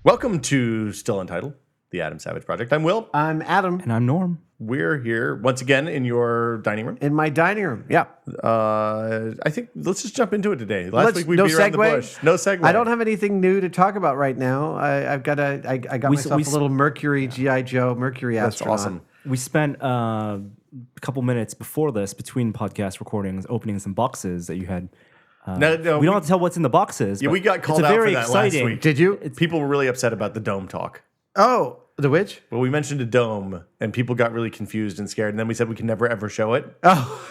Welcome to Still Untitled, the Adam Savage Project. I'm Will. I'm Adam. And I'm Norm. We're here once again in your dining room. In my dining room, yeah. I think let's just jump into it today. Last week we no beat around the segue? bush. No segue. I don't have anything new to talk about right now. I got myself a little Mercury G.I. Joe Mercury That's astronaut. awesome. We spent a couple minutes before this, between podcast recordings, opening some boxes that you had. No, we don't have to tell what's in the boxes. Yeah, but we got called it's out very for that exciting. last week. Did you? People were really upset about the dome talk. Oh, the which? Well, we mentioned a dome, and people got really confused and scared, and then we said we can never, ever show it. Oh.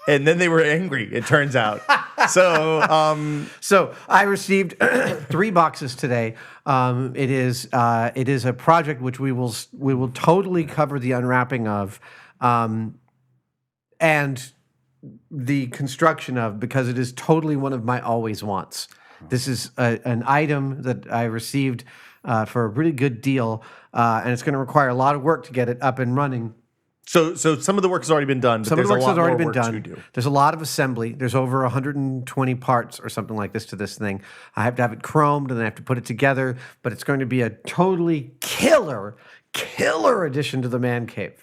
And then they were angry, it turns out. So I received 3 boxes today. It is a project which we will totally cover the unwrapping of, and the construction of, because it is totally one of my always wants. This is an item that I received for a really good deal, and it's going to require a lot of work to get it up and running. So some of the work has already been done, but Some of there's the work a lot has already more been work done. to do. There's a lot of assembly. There's over 120 parts or something like this to this thing. I have to have it chromed, and then I have to put it together. But it's going to be a totally killer addition to the man cave.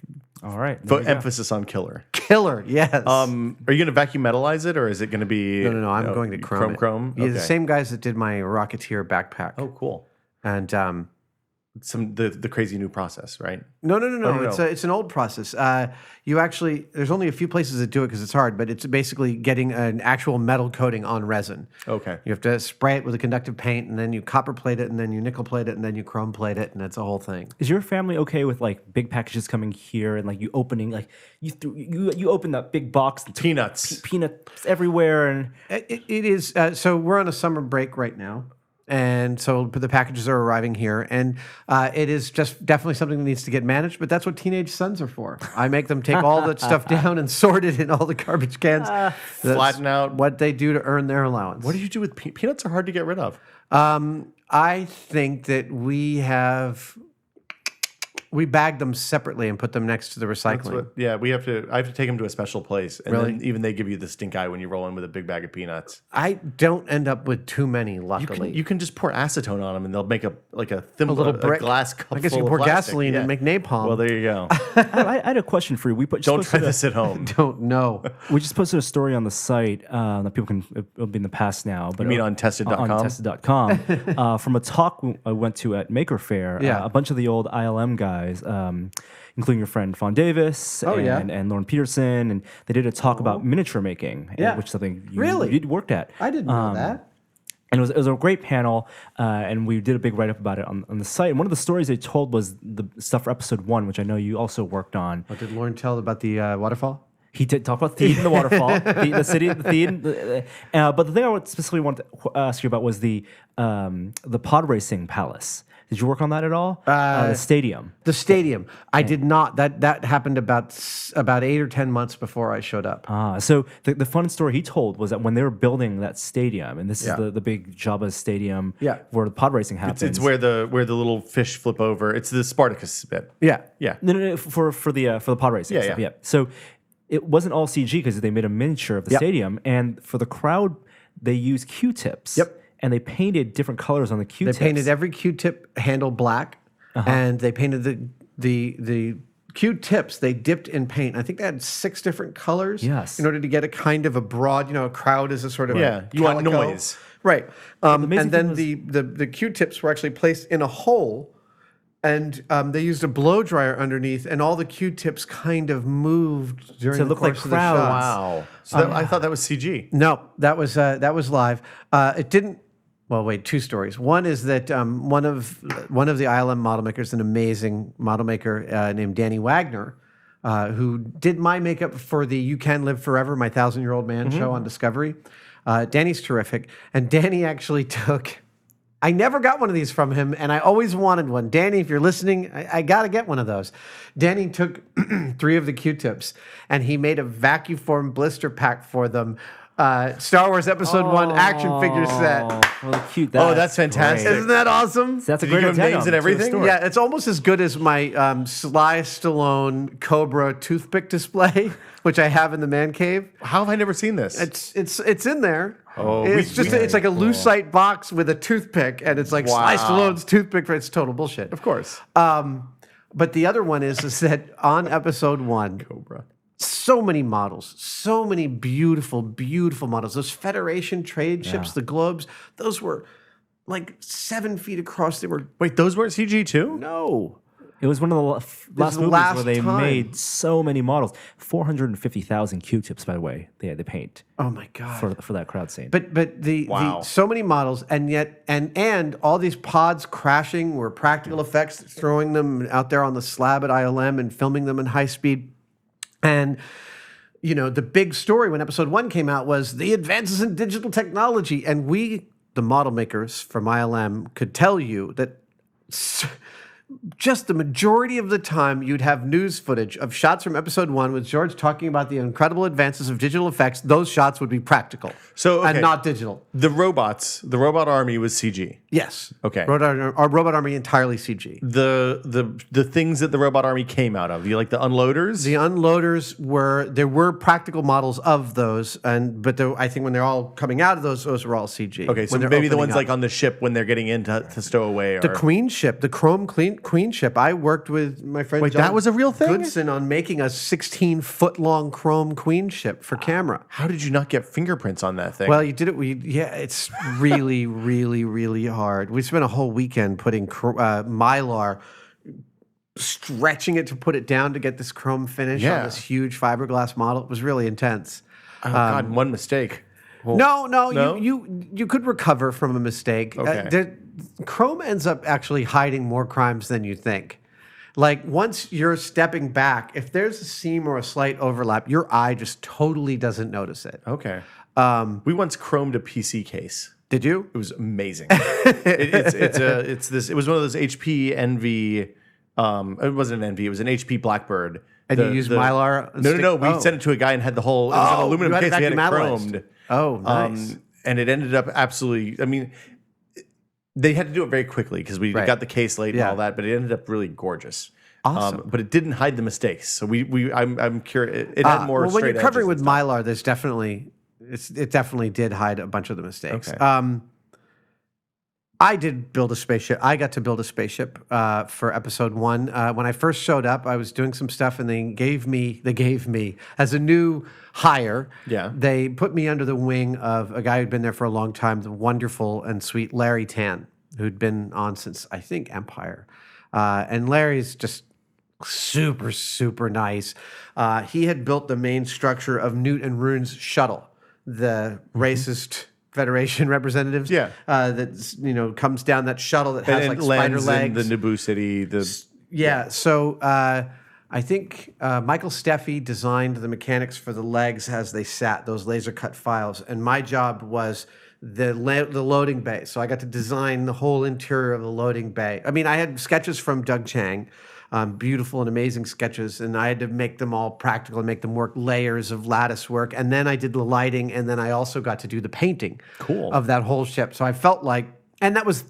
All right. But emphasis on killer. Killer, yes. Are you going to vacuum metalize it, or is it going to be... No. I'm going to chrome it. Chrome? Yeah, Okay. the same guys that did my Rocketeer backpack. Oh, cool. And The crazy new process, right? No. no. It's an old process. There's only a few places that do it because it's hard, but it's basically getting an actual metal coating on resin. Okay. You have to spray it with a conductive paint, and then you copper plate it, and then you nickel plate it, and then you chrome plate it, and it's a whole thing. Is your family okay with like big packages coming here and like you opening like you open that big box and Peanuts. peanuts everywhere and It is. So we're on a summer break right now. And so the packages are arriving here, and it is just definitely something that needs to get managed. But that's what teenage sons are for. I make them take all that stuff down and sort it in all the garbage cans. That's Flatten out. what they do to earn their allowance. What do you do with peanuts? Are hard to get rid of. I think that we bag them separately and put them next to the recycling. I have to take them to a special place, and Really? then even they give you the stink eye when you roll in with a big bag of peanuts. I don't end up with too many, luckily. You can just pour acetone on them, and they'll make a thimble, little brick. glass cup. I guess you full can of pour plastic. gasoline Yeah. and make napalm. Well, there you go. I had a question for you. Don't try this at home. Don't know. We just posted a story on the site that people can, it'll be in the past now. But You mean on tested.com? On tested.com. From a talk I went to at Maker Fair, Yeah. a bunch of the old ILM guys, including your friend Fawn Davis and Lauren Peterson, and they did a talk about miniature making, which is something you worked at. I didn't know that. And it was a great panel, and we did a big write-up about it on the site. And one of the stories they told was the stuff for episode 1, which I know you also worked on. What did Lauren tell about the waterfall? He did talk about Theed and the waterfall, the city, the Theed. But the thing I specifically wanted to ask you about was the pod racing palace. Did you work on that at all? The stadium. The stadium. I did not. That happened about 8 or 10 months before I showed up. So the fun story he told was that when they were building that stadium, and this is the big Jabba stadium where the pod racing happens. It's where the little fish flip over. It's the Spartacus bit. Yeah. Yeah. No, for the pod racing. Yeah, stuff, yeah. So it wasn't all CG because they made a miniature of the stadium, and for the crowd they used Q-tips. Yep. And they painted different colors on the Q-tips. They painted every Q-tip handle black, and they painted the Q-tips. They dipped in paint. I think they had 6 different colors. Yes. In order to get a kind of a broad, a crowd is a sort of a You want calico. noise. Right. amazing And then thing the Q-tips were actually placed in a hole, and they used a blow dryer underneath, and all the Q-tips kind of moved during the look like course of the crowds. shots. Wow. So I thought that was CG. No, that was live. It didn't. Well, wait. 2 stories. One is that one of the ILM model makers, an amazing model maker named Danny Wagner, who did my makeup for the "You Can Live Forever," my 1,000-Year-Old Man show on Discovery. Danny's terrific, and Danny actually took. I never got one of these from him, and I always wanted one. Danny, if you're listening, I got to get one of those. Danny took 3 of the Q-tips, and he made a vacuum blister pack for them. Star Wars Episode 1 action figure set. Well, cute. That's fantastic. great. Isn't that awesome? So that's a Did you great give them names and everything? Yeah, it's almost as good as my Sly Stallone Cobra toothpick display, which I have in the man cave. How have I never seen this? It's in there. Oh, it's like a lucite box with a toothpick, and it's like Sly Stallone's toothpick. It's total bullshit. of course. But the other one is that on episode 1, Cobra. so many models, so many beautiful, beautiful models. Those Federation trade ships, the globes, those were like 7 feet across. They were Wait, those weren't CG too? no. It was one of the last the movies last where they time. made so many models. 450,000 Q-tips, by the way, they had to paint Oh my god. for that crowd scene. But the Wow. so many models, and yet and all these pods crashing were practical effects, throwing them out there on the slab at ILM and filming them in high speed. And you know, the big story when episode 1 came out was the advances in digital technology, and we, the model makers from ILM, could tell you that just the majority of the time you'd have news footage of shots from episode 1 with George talking about the incredible advances of digital effects. Those shots would be practical So, okay. and not digital. The robot army was CG. Yes. Okay. Our robot army entirely CG. The things that the robot army came out of, you like the unloaders? The unloaders there were practical models of those, but I think when they're all coming out of those were all CG. Okay, so When they're maybe the opening ones up. like on the ship when they're getting in to stow away. Or, The Queen ship, the chrome Queen ship. I worked with my friend Wait, John that was a real thing? Goodson on making a 16-foot long chrome Queen ship for camera. how did you not get fingerprints on that thing? Well, you did it. It's really, really, really hard. We spent a whole weekend putting Mylar, stretching it to put it down to get this chrome finish Yeah. on this huge fiberglass model. It was really intense. oh God, one mistake. Well, No, you could recover from a mistake. Okay. Chrome ends up actually hiding more crimes than you think. Like once you're stepping back, if there's a seam or a slight overlap, your eye just totally doesn't notice it. Okay. We once chromed a PC case. Did you? It was amazing. It was one of those HP Envy. It wasn't an Envy. It was an HP Blackbird. And you used Mylar? No. We Oh. sent it to a guy and had the whole. It was an aluminum you had it case. We had it vacuum chromed. analyzed. Oh, nice. And it ended up absolutely. I mean, they had to do it very quickly because we Right. got the case late and Yeah. all that. But it ended up really gorgeous. Awesome. But it didn't hide the mistakes. So I'm curious. It had more. Well, when straight you're covering edges with and stuff. Mylar, there's definitely it definitely did hide a bunch of the mistakes. Okay. I did build a spaceship. I got to build a spaceship for episode 1. When I first showed up, I was doing some stuff, and they gave me as a new hire. Yeah. They put me under the wing of a guy who'd been there for a long time, the wonderful and sweet Larry Tan, who'd been on since I think Empire. And Larry's just super, super nice. He had built the main structure of Newt and Rune's shuttle, the racist Federation representatives. Yeah. That comes down that shuttle that has And like it spider lands legs. in the Naboo city. Yeah. So I think Michael Steffi designed the mechanics for the legs as they sat, those laser cut files, and my job was the loading bay. So I got to design the whole interior of the loading bay. I mean, I had sketches from Doug Chang, beautiful and amazing sketches, and I had to make them all practical and make them work, layers of lattice work. And then I did the lighting, and then I also got to do the painting of that whole ship. So I felt like, and that was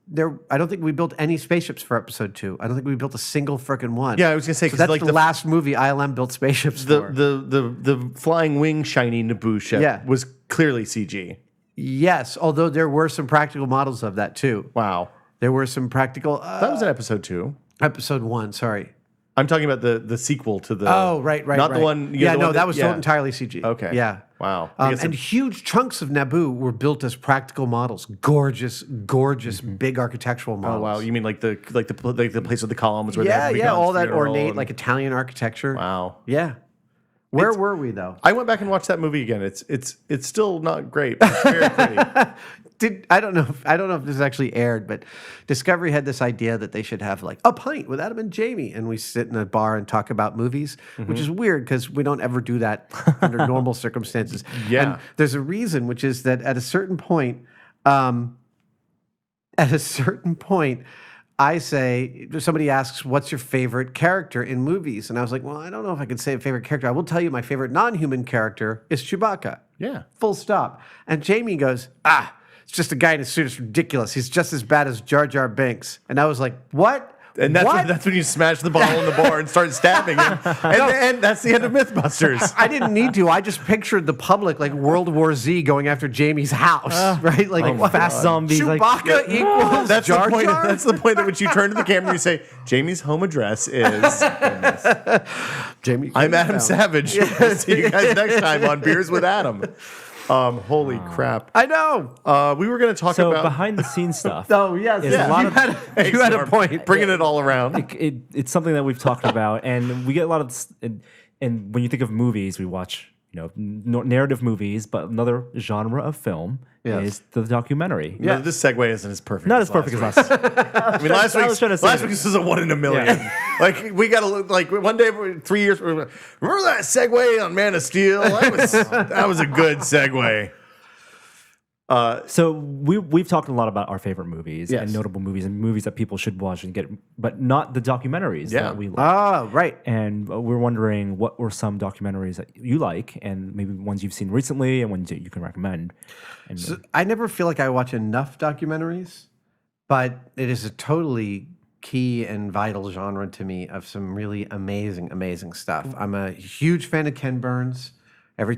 there. I don't think we built any spaceships for episode 2. I don't think we built a single frickin' one. Yeah, I was gonna say, so 'cause that's like the the- last movie ILM built spaceships for. The flying wing shiny Naboo ship was clearly CG. Yes, although there were some practical models of that too. Wow. There were some practical. That was in episode 2. Episode 1. Sorry. I'm talking about the sequel to the. Oh, right. Not the one. Yeah, no, that was entirely CG. Okay. Yeah. Wow. I guess And huge chunks of Naboo were built as practical models. Gorgeous, big architectural Oh models. wow! You mean like the place with the columns where they Yeah, have yeah, all that funeral ornate, and- like Italian architecture. Wow. Yeah. Where were we though? I went back and watched that movie again. It's still not great, but it's very pretty. I don't know if this actually aired, but Discovery had this idea that they should have like a pint with Adam and Jamie, and we sit in a bar and talk about movies, which is weird because we don't ever do that under normal circumstances. Yeah. And there's a reason, which is that at a certain point, I say, somebody asks, what's your favorite character in movies? And I was like, well, I don't know if I can say a favorite character. I will tell you my favorite non-human character is Chewbacca. Yeah. Full stop. And Jamie goes, it's just a guy in a suit. It's ridiculous. He's just as bad as Jar Jar Binks. And I was like, what? And that's when you smash the bottle in the bar and start stabbing him. And that's the end of Mythbusters. I didn't need to. I just pictured the public like World War Z going after Jamie's house, right? Like fast zombies. Chewbacca equals That's Jar the point. Jar? That's the point at which you turn to the camera and you say, "Jamie's home address is." Jamie. I'm Adam Savage. See you guys next time on Beers with Adam. Holy crap! I know. We were going to talk So about behind the scenes stuff. Oh yes, is a lot you of had, you had a point. bringing it all around. it's something that we've talked about, and we get a lot of this, and when you think of movies, we watch narrative movies, but another genre of film is the documentary. Yeah, this segue isn't as perfect. Not as perfect as last. I mean, last week's this was a 1 in a million. Yeah. Like we got to look like one day, 3 years. Remember that segue on Man of Steel? That was a good segue. So we've talked a lot about our favorite movies Yes. and notable movies and movies that people should watch and get, but not the documentaries that we like. Oh, right. And we're wondering what were some documentaries that you like, and maybe ones you've seen recently and ones that you can recommend. And So I never feel like I watch enough documentaries, but it is a totally key and vital genre to me of some really amazing, amazing stuff. I'm a huge fan of Ken Burns. If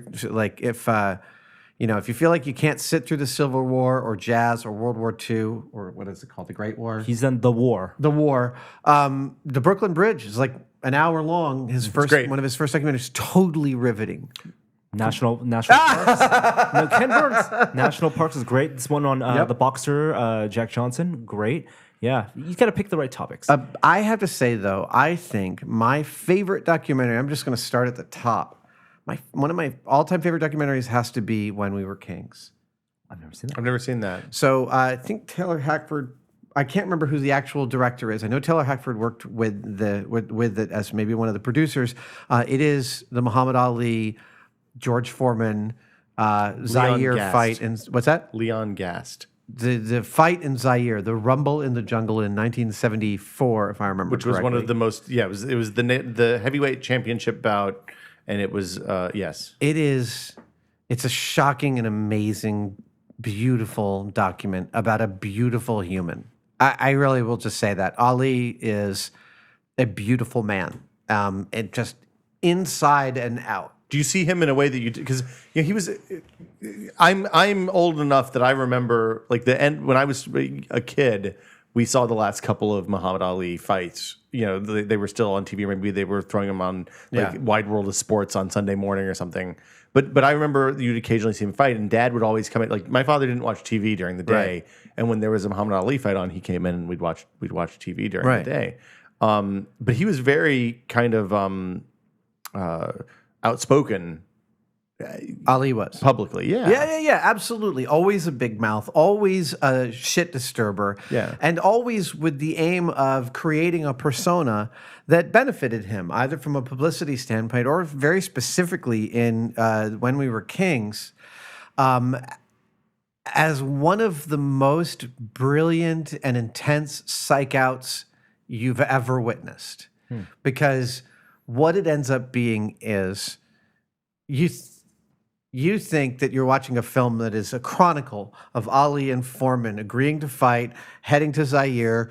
you feel like you can't sit through the Civil War or jazz or World War II or what is it called, the Great War? he's done The War. The War. The Brooklyn Bridge is like an hour long. great. One of his first documentaries, totally riveting. National Parks. No, Ken Burns. National Parks is great. This one on the boxer, Jack Johnson, great. Yeah, you got to pick the right topics. I have to say though, I think my favorite documentary. I'm just going to start at the top. One of my all-time favorite documentaries has to be When We Were Kings. I've never seen that. I've never seen that. So I think Taylor Hackford. I can't remember who the actual director is. I know Taylor Hackford worked with it as maybe one of the producers. It is the Muhammad Ali, George Foreman, Zaire Gast. fight, and what's that? Leon Gast, The fight in Zaire, the rumble in the jungle in 1974, if I remember which was correctly. one of the most. Yeah, it was the heavyweight championship bout, and it was yes. It's a shocking and amazing, beautiful document about a beautiful human. I really will just say that. Ali is a beautiful man, and just inside and out. Do you see him in a way that you because he was? I'm old enough that I remember like the end when I was a kid. We saw the last couple of Muhammad Ali fights. They were still on TV. Maybe they were throwing them on Wide World of Sports on Sunday morning or something. But I remember you'd occasionally see him fight, and Dad would always come in. Like my father didn't watch TV during the day, Right. and when there was a Muhammad Ali fight on, he came in and we'd watch TV during the day. But he was very kind of outspoken Ali was. publicly. Yeah, absolutely. Always a big mouth, always a shit disturber, and always with the aim of creating a persona that benefited him, either from a publicity standpoint or very specifically in When We Were Kings, as one of the most brilliant and intense psych outs you've ever witnessed. Because what it ends up being is you think that you're watching a film that is a chronicle of Ali and Foreman agreeing to fight, heading to Zaire.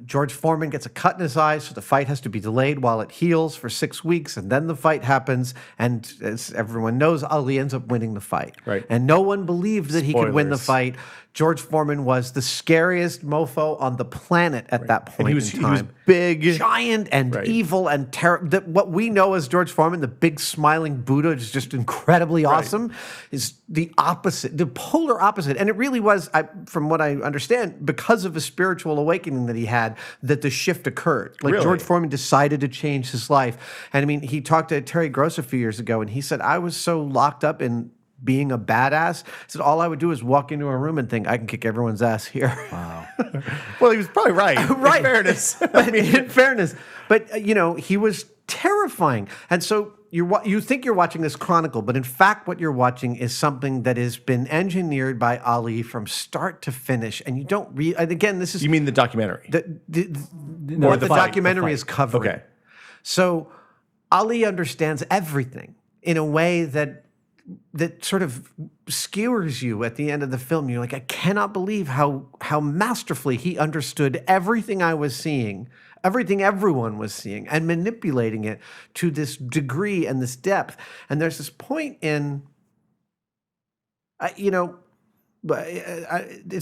George Foreman gets a cut in his eye, so the fight has to be delayed while it heals for 6 weeks, and then the fight happens. And as everyone knows, Ali ends up winning the fight. Right. And no one believed that he could win the Spoilers. fight. George Foreman was the scariest mofo on the planet at that point And he was in time. big, Giant and evil and terrible. What we know as George Foreman, the big smiling Buddha, is just incredibly awesome, is the opposite, the polar opposite. And it really was, from what I understand, because of a spiritual awakening that he had, that the shift occurred. Like Really? George Foreman decided to change his life. And I mean, he talked to Terry Gross a few years ago, and he said, I was so locked up in being a badass. He said, all I would do is walk into a room and think, I can kick everyone's ass here. Wow. Well, he was probably right. Right. In fairness. In fairness. But, he was terrifying. And so you think you're watching this chronicle, but in fact, what you're watching is something that has been engineered by Ali from start to finish. And you don't and again, this is You mean the documentary? what the documentary is covering. Okay. So Ali understands everything in a way that that sort of skewers you at the end of the film. You're like, I cannot believe how masterfully he understood everything I was seeing, everything everyone was seeing, and manipulating it to this degree and this depth. And there's this point in, it's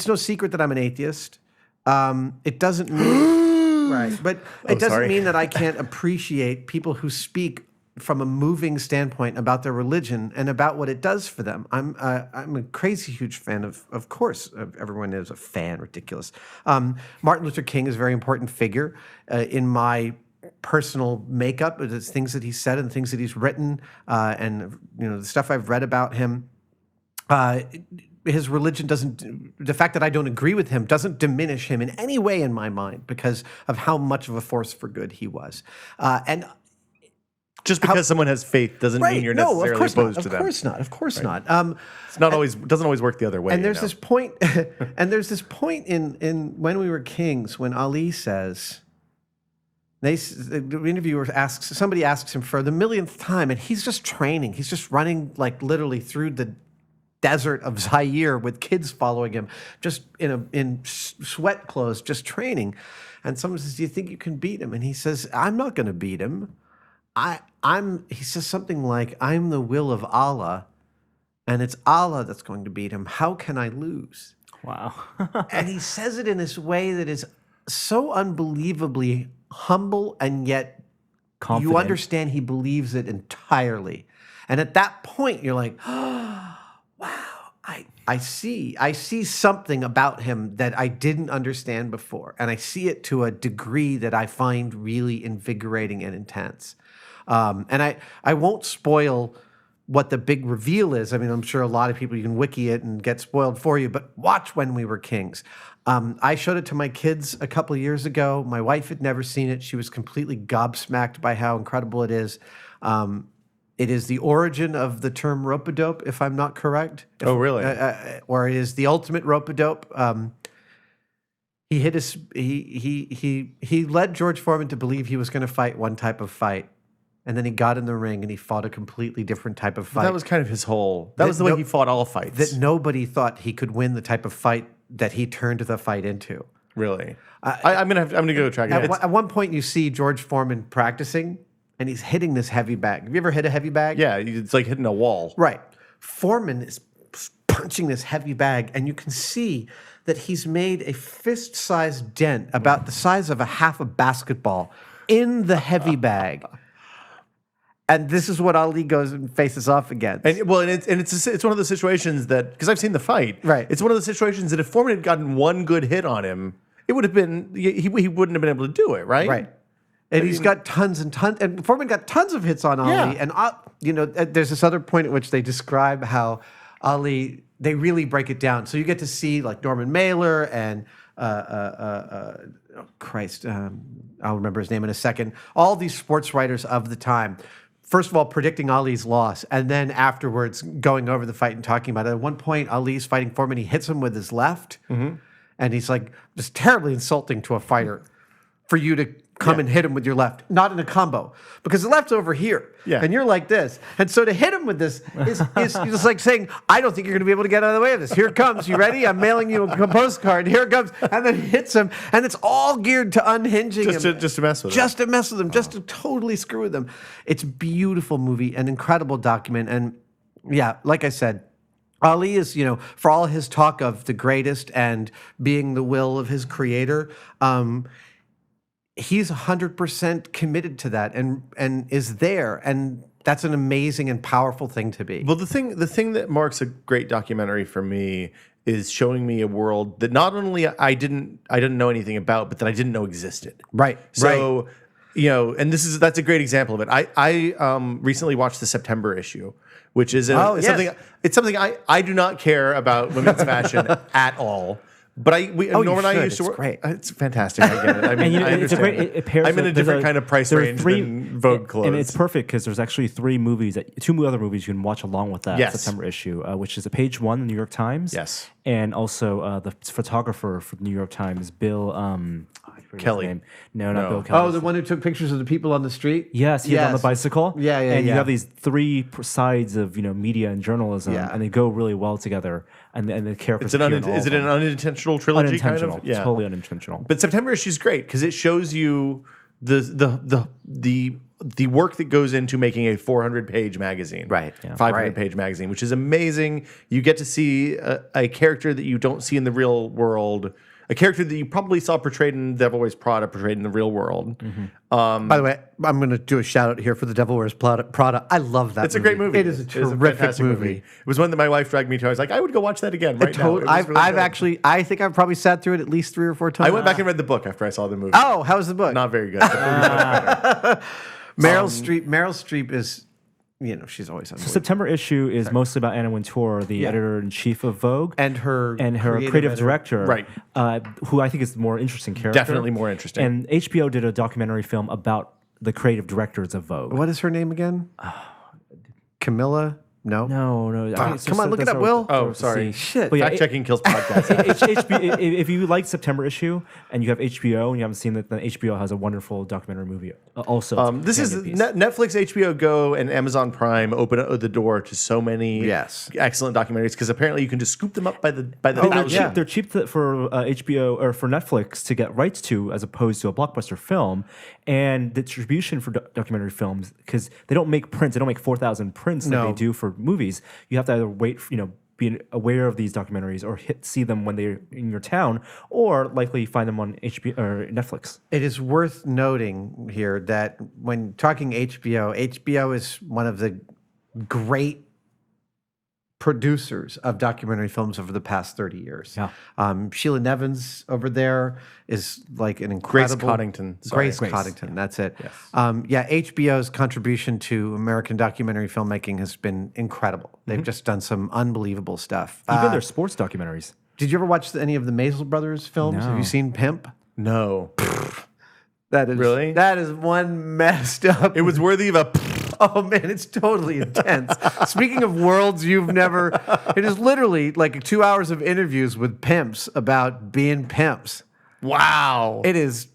no secret that I'm an atheist. It doesn't mean right, but it doesn't mean that I can't appreciate people who speak from a moving standpoint about their religion and about what it does for them. I'm a crazy huge fan of course, everyone is a fan, ridiculous. Martin Luther King is a very important figure in my personal makeup. It's things that he said and things that he's written, and the stuff I've read about him. His religion the fact that I don't agree with him doesn't diminish him in any way in my mind because of how much of a force for good he was. And just because someone has faith doesn't mean you're necessarily opposed to them. Of course not. It's not always doesn't always work the other way. And there's this point, in When We Were Kings when Ali says, the interviewer somebody asks him for the millionth time, and he's just training. He's just running like literally through the desert of Zaire with kids following him, just in sweat clothes, just training. And someone says, "Do you think you can beat him?" And he says, "I'm not going to beat him. He says something like, I'm the will of Allah, and it's Allah that's going to beat him. How can I lose?" Wow. And he says it in this way that is so unbelievably humble, and yet Confident. you understand he believes it entirely. And at that point, you're like, oh, wow, I see something about him that I didn't understand before. And I see it to a degree that I find really invigorating and intense. And I won't spoil what the big reveal is. I mean, I'm sure a lot of people, you can wiki it and get spoiled for you, but watch When We Were Kings. I showed it to my kids a couple of years ago. My wife had never seen it. She was completely gobsmacked by how incredible it is. It is the origin of the term rope-a-dope, if I'm not correct. Oh, really? Or it is the ultimate rope-a-dope. He led George Foreman to believe he was going to fight one type of fight. And then he got in the ring and he fought a completely different type of fight. That was kind of his whole. That was the way he fought all fights. That nobody thought he could win the type of fight that he turned the fight into. Really, I'm gonna go track it. At one point, you see George Foreman practicing, and he's hitting this heavy bag. Have you ever hit a heavy bag? Yeah, it's like hitting a wall. Right. Foreman is punching this heavy bag, and you can see that he's made a fist-sized dent about the size of half a basketball in the heavy bag. And this is what Ali goes and faces off against. And it's one of those situations that, because I've seen the fight, right? It's one of those situations that if Foreman had gotten one good hit on him, it would have been he wouldn't have been able to do it, right? Right. And he's got tons and tons, and Foreman got tons of hits on Ali. Yeah. And there's this other point at which they describe how Ali, they really break it down. So you get to see like Norman Mailer and I'll remember his name in a second. All these sports writers of the time. First of all, predicting Ali's loss, and then afterwards going over the fight and talking about it. At one point, Ali's fighting Foreman. He hits him with his left, and he's like, just terribly insulting to a fighter for you to come and hit him with your left, not in a combo, because the left's over here, and you're like this. And so to hit him with this is just like saying, I don't think you're going to be able to get out of the way of this. Here it comes. You ready? I'm mailing you a postcard. Here it comes. And then hits him. And it's all geared to unhinging him. Just to mess with him. Just to mess with him. Just to totally screw with him. It's a beautiful movie, an incredible document. And yeah, like I said, Ali is, for all his talk of the greatest and being the will of his creator, he's 100% committed to that and is there, and that's an amazing and powerful thing to be. Well, the thing that marks a great documentary for me is showing me a world that not only I didn't know anything about, but that I didn't know existed. Right. So, and that's a great example of it. I recently watched the September issue, which is something I do not care about women's fashion at all. But Norm and I used to work. Great. It's fantastic. I get it. I mean, I understand. It pairs I'm in a with- different kind of price range than Vogue clothes. And it's perfect because there's actually two other movies you can watch along with that September issue, which is a page one in the New York Times. Yes. And also the photographer for the New York Times, Bill. his Kelly. name. No, not No. Bill Kelly. Oh, the one who took pictures of the people on the street? Yes, he's on the bicycle. Yeah, yeah, And you yeah. have these three sides of media and journalism, Yeah. and they go really well together. And the characters. Is appear in all it of an them. unintentional trilogy? unintentional? Kind of? Yeah. Totally unintentional. But September issue is great because it shows you the work that goes into making a 400-page magazine, Right. Yeah. 500-page magazine, which is amazing. You get to see a character that you don't see in the real world, a character that you probably saw portrayed in Devil Wears Prada, portrayed in the real world. By the way, I'm going to do a shout out here for The Devil Wears Prada. I love that. It's a great movie. It is a It's terrific fantastic movie. It was one that my wife dragged me to. I was like, I would go watch that again right now. It was I've really good. actually, I think I've probably sat through it at least 3 or 4 times. I went back and read the book after I saw the movie. Oh, how's the book? Not very good. The movie's much better. Meryl Streep is, she's always on. September issue is mostly about Anna Wintour, the editor-in-chief of Vogue, And her creative editor. director, Right. Who I think is the more interesting character. Definitely more interesting. And HBO did a documentary film about the creative directors of Vogue. What is her name again? Camilla? No. No. I think it's Come just- on, look it that's up, what- Will. that's Oh, what sorry. to see. Shit. But yeah, Fact checking kills podcasts. if you like September issue and you have HBO and you haven't seen it, then HBO has a wonderful documentary movie. Also, This is Netflix, HBO Go, and Amazon Prime open the door to so many excellent documentaries because apparently you can just scoop them up by the they're thousands. cheap. They're cheap for HBO or for Netflix to get rights to, as opposed to a blockbuster film. And distribution for documentary films, because they don't make prints. They don't make 4,000 prints like they do for movies. You have to either wait, be aware of these documentaries or see them when they're in your town, or likely find them on HBO or Netflix. It is worth noting here that when talking HBO is one of the great producers of documentary films over the past 30 years. Yeah. Sheila Nevins over there is like an incredible... Coddington. Sorry. Grace Coddington, that's it. Yes. HBO's contribution to American documentary filmmaking has been incredible. They've just done some unbelievable stuff. Even their sports documentaries. Did you ever watch any of the Maisel brothers films? Have you seen Pimp? No. That is Really? That is one messed up. It was worthy of a... Oh man, it's totally intense. Speaking of worlds you've never, it is literally like 2 hours of interviews with pimps about being pimps. Wow. It is.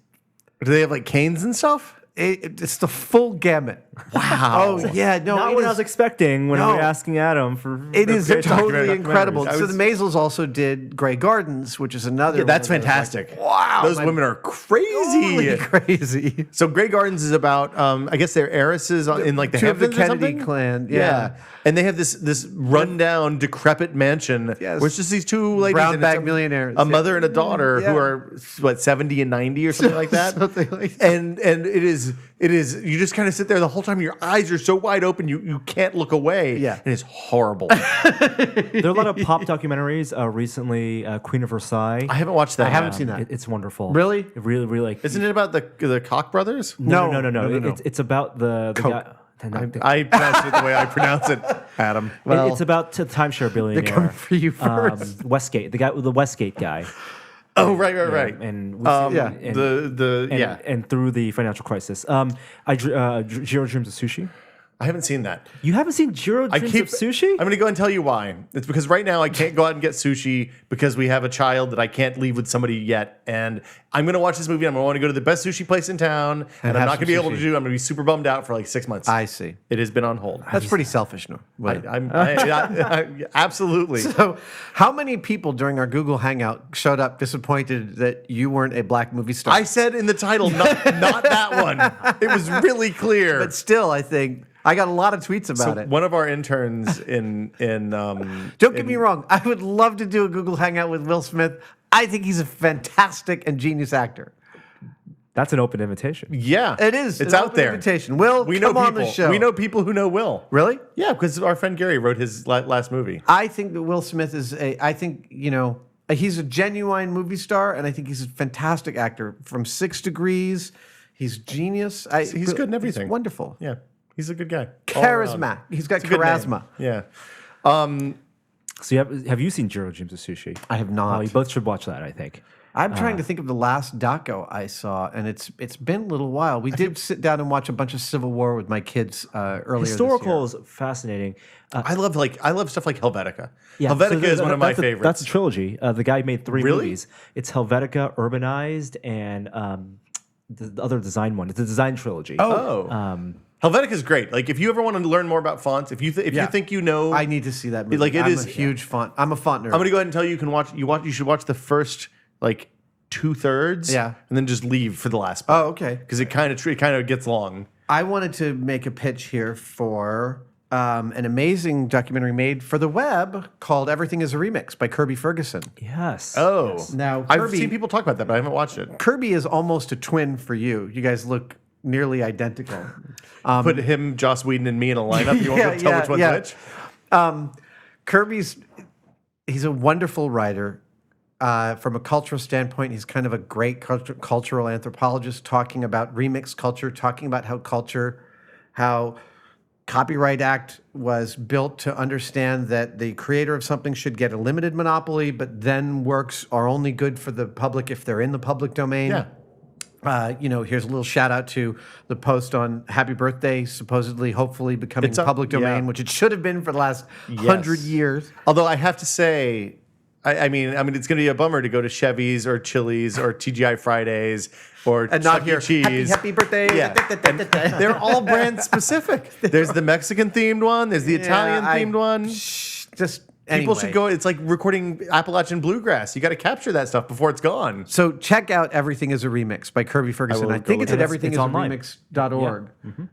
Do they have like canes and stuff? It's the full gamut. Wow. Oh yeah, no, Not it what I is- was expecting when we were asking Adam for. It is great totally documentary incredible. documentaries. I So was- the Maisels also did Grey Gardens, which is another. Yeah, that's one of those, fantastic. like, wow, Those women are crazy. totally crazy. So Grey Gardens is about, I guess they're heiresses in like the Two of the Hamptons or Kennedy something? clan, yeah. And they have this rundown, decrepit mansion Yes. where it's just these two ladies. Brown and it's bag millionaires, A mother and a daughter Yeah. who are, 70 and 90 or something like that? Something like And it is, you just kind of sit there the whole time. Your eyes are so wide open, you can't look away. Yeah. And it's horrible. There are a lot of pop documentaries. Recently, Queen of Versailles. I haven't watched that. I haven't seen that. It's wonderful. Really? It really, like. Isn't it about the Koch brothers? No. No. It's about the guy. I pronounce it the way I pronounce it, Adam. It's about the timeshare billionaire. coming for you first. Westgate, the Westgate guy. Oh, right. And Yeah. and through the financial crisis. Jiro Dreams of Sushi. I haven't seen that. You haven't seen Jiro Dreams of Sushi? I'm going to go and tell you why. It's because right now I can't go out and get sushi because we have a child that I can't leave with somebody yet. And I'm going to watch this movie. I'm going to want to go to the best sushi place in town. And I'm have not going to some be able sushi. to do. I'm going to be super bummed out for like 6 months. I see. It has been on hold. That's pretty selfish, no? Absolutely. So, how many people during our Google Hangout showed up disappointed that you weren't a black movie star? I said in the title, not that one. It was really clear. But still, I think I got a lot of tweets about it. One of our interns in Don't get me wrong. I would love to do a Google Hangout with Will Smith. I think he's a fantastic and genius actor. That's an open invitation. Yeah, It is. It's an out open there. Invitation. Will, We know come on people. the show. We know people who know Will. Really? Yeah, because our friend Gary wrote his last movie. I think that Will Smith is he's a genuine movie star, and I think he's a fantastic actor. From 6 Degrees, he's genius. He's good in everything. He's wonderful. Yeah, he's a good guy. All around. Charisma. He's got It's a good name. charisma. Yeah. So have you seen Jiro Dreams of Sushi? I have not. Oh, you both should watch that, I think. I'm trying to think of the last doco I saw, and it's been a little while. We did sit down and watch a bunch of Civil War with my kids earlier Historical this year. is fascinating. I love stuff like Helvetica. Yeah, Helvetica so is one of my that's favorites. That's a trilogy. The guy made 3 Really? movies. It's Helvetica, Urbanized, and the other design one. It's a design trilogy. Helvetica is great. Like if you ever want to learn more about fonts, if you think you know, I need to see that movie. Like, it I'm is- a huge font. I'm a font nerd. I'm going to go ahead and tell you you should watch the first like 2/3, Yeah. and then just leave for the last part. Oh, okay. Because it kind of gets long. I wanted to make a pitch here for an amazing documentary made for the web called "Everything Is a Remix" by Kirby Ferguson. Yes. Oh, Yes. Now, I've Kirby- seen people talk about that, but I haven't watched it. Kirby is almost a twin for you. You guys look nearly identical. Put him, Joss Whedon, and me in a lineup. You won't tell which one's which. He's a wonderful writer. From a cultural standpoint, he's kind of a great cultural anthropologist, talking about remix culture, talking about how Copyright Act was built to understand that the creator of something should get a limited monopoly, but then works are only good for the public if they're in the public domain. Yeah. Here's a little shout out to the post on Happy Birthday, supposedly, hopefully becoming It's up, public domain, yeah. which it should have been for the last 100 years. Although I have to say, I mean, it's going to be a bummer to go to Chevy's or Chili's or TGI Fridays or And not Chuck E. here, Cheese. happy birthday. Yeah. They're all brand specific. There's the Mexican themed one. There's the Italian themed one. Just People should anyway. go. It's like recording Appalachian bluegrass. You got to capture that stuff before it's gone. So check out Everything is a Remix by Kirby Ferguson. will I go think look it's at at it. It's online. everythingisaRemix.org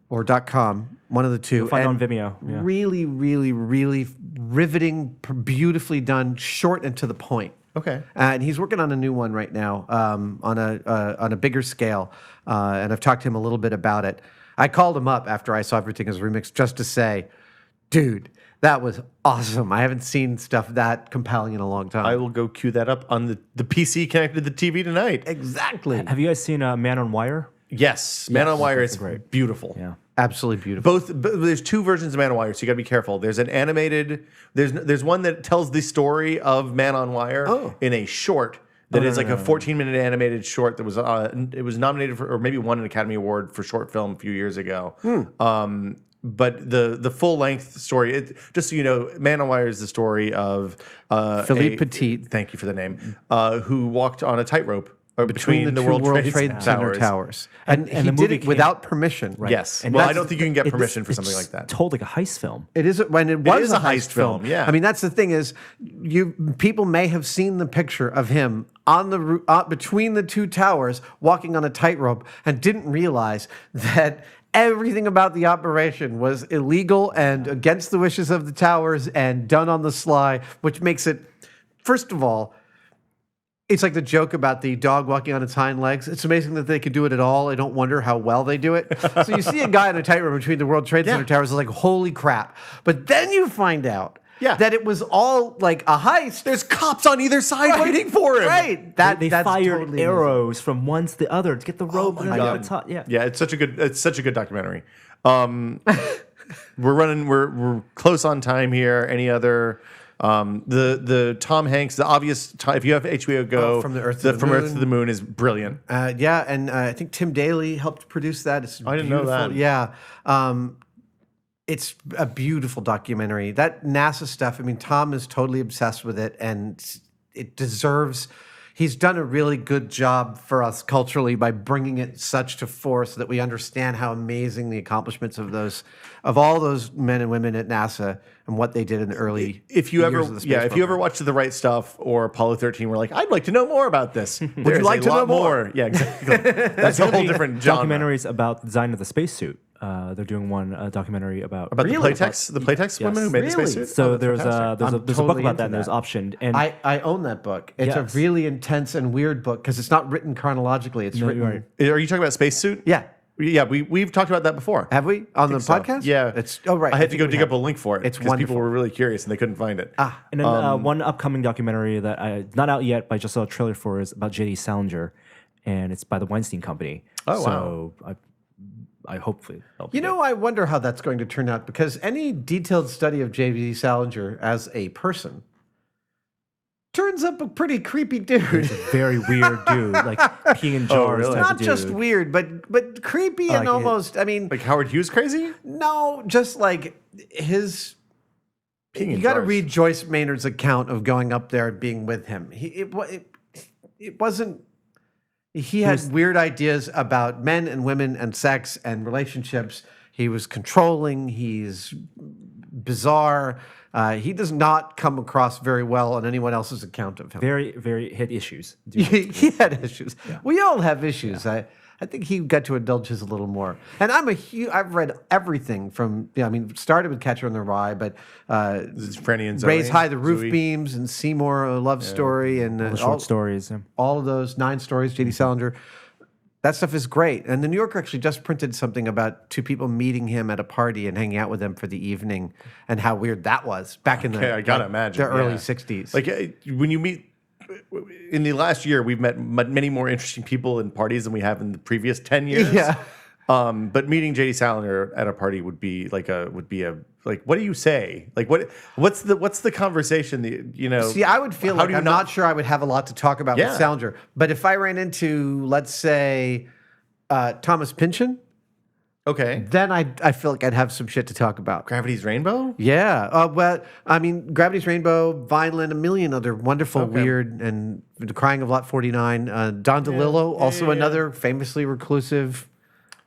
or .com, one of the two. You'll find it on And Vimeo. Yeah. Really, really, really riveting, beautifully done, short and to the point. Okay. And he's working on a new one right now on a bigger scale. And I've talked to him a little bit about it. I called him up after I saw Everything is a Remix just to say, dude, that was awesome. I haven't seen stuff that compelling in a long time. I will go cue that up on the PC connected to the TV tonight. Exactly. Have you guys seen Man on Wire? Yes. Man on Wire is great. beautiful. Yeah. Absolutely beautiful. There's 2 versions of Man on Wire, so you got to be careful. There's an animated. There's one that tells the story of Man on Wire in a short that is like a 14-minute animated short that was it was nominated for or maybe won an Academy Award for short film a few years ago. But the full length story, just so you know, Man on Wire is the story of Philippe Petit. Thank you for the name. Who walked on a tightrope between the two World Trade Trade Center Towers. towers. And he the did movie it came- without permission. Right. Yes. And Well, I that's- don't think you can get permission for something like that. Told like a heist film. It is when it was is a a heist film, yeah. I mean, that's the thing is, people may have seen the picture of him on the between the 2 towers, walking on a tightrope, and didn't realize that everything about the operation was illegal and against the wishes of the towers and done on the sly, which makes it, first of all, it's like the joke about the dog walking on its hind legs. It's amazing that they could do it at all. I don't wonder how well they do it. So you see a guy in a tightrope between the World Trade Center towers, it's like, holy crap. But then you find out that it was all like a heist. There's cops on either side waiting for him. Right. They That's fired totally arrows from one to the other to get the rope. my God. Yeah. Yeah, it's such a good documentary. We're close on time here. Any other the Tom Hanks, the obvious if you have HBO Go, From the Earth to the From Earth to Moon. the Moon is brilliant. Yeah, and I think Tim Daly helped produce that. It's I didn't know beautiful. that. Yeah. It's a beautiful documentary. That NASA stuff, I mean, Tom is totally obsessed with it, and it deserves. He's done a really good job for us culturally by bringing it such to force that we understand how amazing the accomplishments of all those men and women at NASA and what they did in the early If you years ever, of the space if you ever program. watched The Right Stuff or Apollo 13, we're like, I'd like to know more about this. Would you like to know more? Yeah, exactly. That's a whole different genre. Documentaries about the design of the spacesuit. They're doing a documentary about About the Playtex women who made the Really? spacesuit. So Oh, there's fantastic. a I'm book totally about that, into and there's that. optioned. And I own that book. It's Yes. a really intense and weird book because it's not written chronologically. It's written. you're right. Are you talking about Spacesuit? Yeah. Yeah, we've talked about that before. Have we on the So, podcast? Yeah. It's right. I had to think go we dig have. up a link for it It's because people wonderful. were really curious and they couldn't find it. And then one upcoming documentary that not out yet, but I just saw a trailer for is about J.D. Salinger, and it's by the Weinstein Company. Oh, wow. So I hopefully help You know, I wonder how that's going to turn out because any detailed study of J.D. Salinger as a person turns up a pretty creepy dude. Very weird dude, like peeing in jars. really? type of Not just dude. weird, but creepy and Like, almost. I mean, Like Howard Hughes crazy? no, just like his. Peeing You in got to jars. read Joyce Maynard's account of going up there and being with him. It wasn't. He had weird ideas about men and women and sex and relationships. He was controlling. He's bizarre. He does not come across very well on anyone else's account of him. Very, very hit issues. He had issues. We all have issues. I think he got to indulge his a little more. And I've read everything from. I mean, started with Catcher in the Rye, but This is Franny and Zoe. Raise High the Roof Zoe. Beams and Seymour a Love Story and The short stories. Yeah. all of those 9 stories. J.D. Salinger. That stuff is great. And the New Yorker actually just printed something about 2 people meeting him at a party and hanging out with him for the evening, and how weird that was back in I gotta imagine the early yeah. '60s. Like when you meet in the last year, we've met many more interesting people in parties than we have in the previous 10 years. Yeah. But meeting J.D. Salinger at a party would be what do you say? Like what's the conversation that you know? See, I would feel how like do you I'm not sure I would have a lot to talk about Yeah. with Salinger. But if I ran into, let's say, Thomas Pynchon, Okay. then I feel like I'd have some shit to talk about. Gravity's Rainbow? Yeah. Well, I mean, Gravity's Rainbow, Vineland, a million other wonderful, weird, and The Crying of Lot 49. Don DeLillo, also another famously reclusive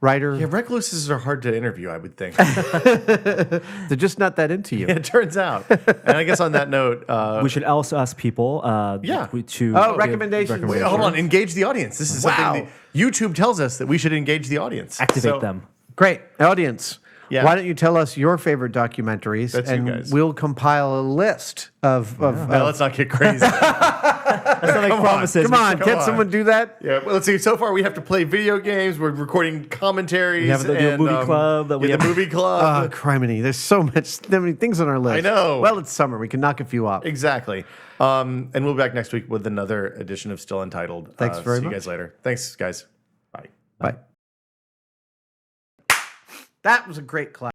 writer. Yeah, recluses are hard to interview, I would think. They're just not that into you. It turns out. And I guess on that note, We should also ask people. Yeah. To Oh, give recommendations. wait, hold on, engage the audience. This is Wow. something that YouTube tells us that we should engage the audience. Activate So- them. Great. Audience, Yeah. why don't you tell us your favorite documentaries, That's you and guys. we'll compile a list of Now, let's not get crazy. That's not like promises. Come on, Come can't on. someone do that? Yeah, well, let's see. So far, we have to play video games. We're recording commentaries. We have the and, movie club that we the have- movie club. Criminy, there's so many things on our list. I know. Well, it's summer. We can knock a few off. Exactly. And we'll be back next week with another edition of Still Untitled. Thanks very See you much. guys later. Thanks, guys. Bye. Bye. That was a great class.